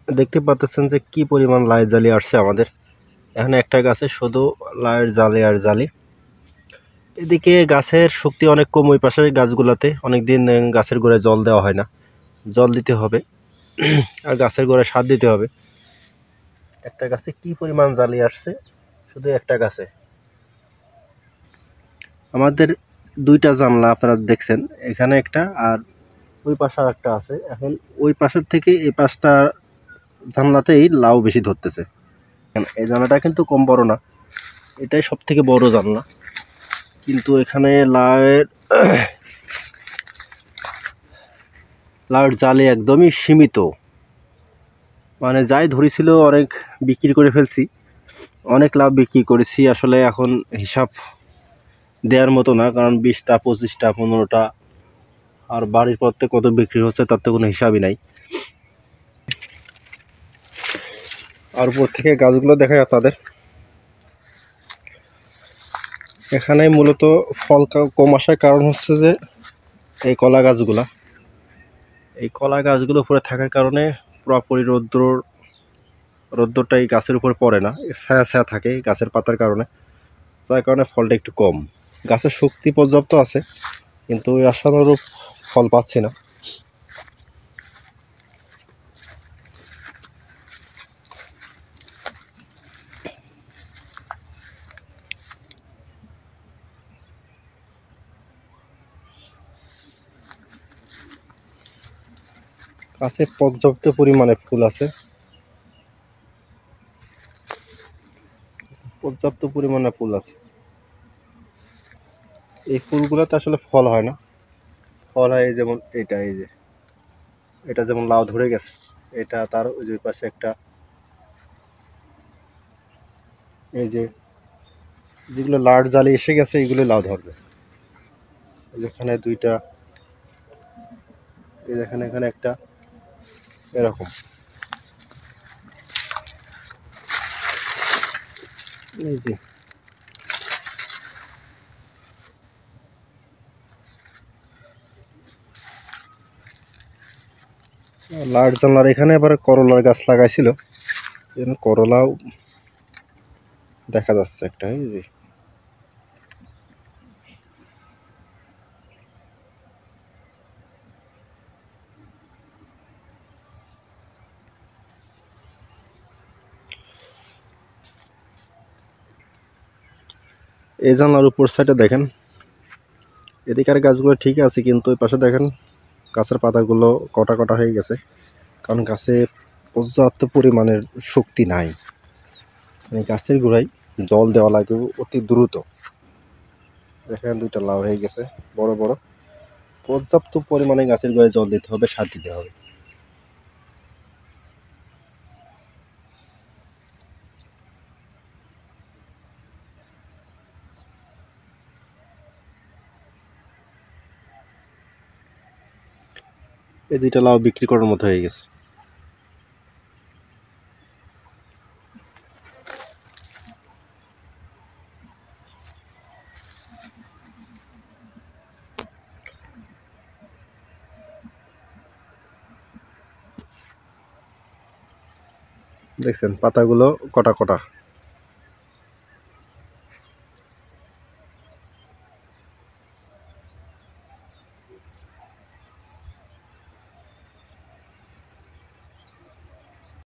দেখতে পাচ্ছেন যে কি পরিমাণ লাইট জ্বালিয়ে আসছে আমাদের। এখানে একটা গাছে শুধু লাইট জ্বালে আর জ্বালে। এদিকে গাছের শক্তি অনেক কম, ওই পাশের গাছগুলোতে অনেকদিন গাছের গোড়ায় জল দেওয়া হয় না, জল দিতে হবে আর গাছের গোড়ায় সার দিতে হবে। একটা গাছে কি পরিমাণ জ্বালিয়ে আসছে, শুধু একটা গাছে। আমাদের দুইটা জানলা আপনারা দেখছেন, এখানে একটা আর ওই পাশে আর একটা আছে। এখন ওই পাশের থেকে এই পাশটা জানলাতেই লাউ বেশি ধরতেছে। এই জানলাটা কিন্তু কম বড় না, এটাই সব থেকে বড় জানলা, কিন্তু এখানে লাউয়ের জালে একদমই সীমিত। মানে যাই ধরেছিল অনেক বিক্রি করে ফেলছি, অনেক লাভ বিক্রি করেছি। আসলে এখন হিসাব দেওয়ার মতো না, কারণ 20টা 25টা 15টা, আর বাড়ির পথে কত বিক্রি হচ্ছে তার তো কোনো হিসাবই নাই। আর উপর থেকে গাছগুলো দেখায় আপনাদের। এখানে মূলত ফল কম আসার কারণ হচ্ছে যে এই কলা গাছগুলো উপরে থাকার কারণে পুরোপুরি রৌদ্রটা এই গাছের উপর পড়ে না, ছায়া ছায়া থাকে গাছের পাতার কারণে, যার কারণে ফলটা একটু কম। গাছের শক্তি পর্যাপ্ত আছে, কিন্তু ওই আশানুরূপ ফল পাচ্ছি না। গাছে পর্যাপ্ত পরিমাণে ফুল আছে, পর্যাপ্ত পরিমাণে ফুল আছে। এই ফুলগুলোতে আসলে ফল হয় না, ফল হয় যেমন এটা, এই যে এটা যেমন লাউ ধরে গেছে, এটা তার ওই যে পাশে একটা, এই যে যেগুলো লাট জালে এসে গেছে এগুলো লাউ ধরবে। যেখানে দুইটা, এই দেখেন এখানে একটা, এরকম। এই যে লাট জানলার এখানে আবার করলার গাছ লাগাইছিল, করলাও দেখা যাচ্ছে একটা। এই যে এই জানলার উপর সাইডে দেখেন, এদিকের গাছগুলো ঠিক আছে, কিন্তু ওই পাশে দেখেন গাছের পাতাগুলো কটা কটা হয়ে গেছে, কারণ গাছে পর্যাপ্ত পরিমাণের শক্তি নাই। মানে গাছের গোড়ায় জল দেওয়া লাগে অতি দ্রুত। দেখেন দুইটা লাউ হয়ে গেছে বড় বড়। পর্যাপ্ত পরিমাণে গাছের গোড়ায় জল দিতে হবে, সার দিতে হবে। এই দুইটা লাউ বিক্রি করার মতো হয়ে গেছে। দেখছেন পাতাগুলো কটা কটা।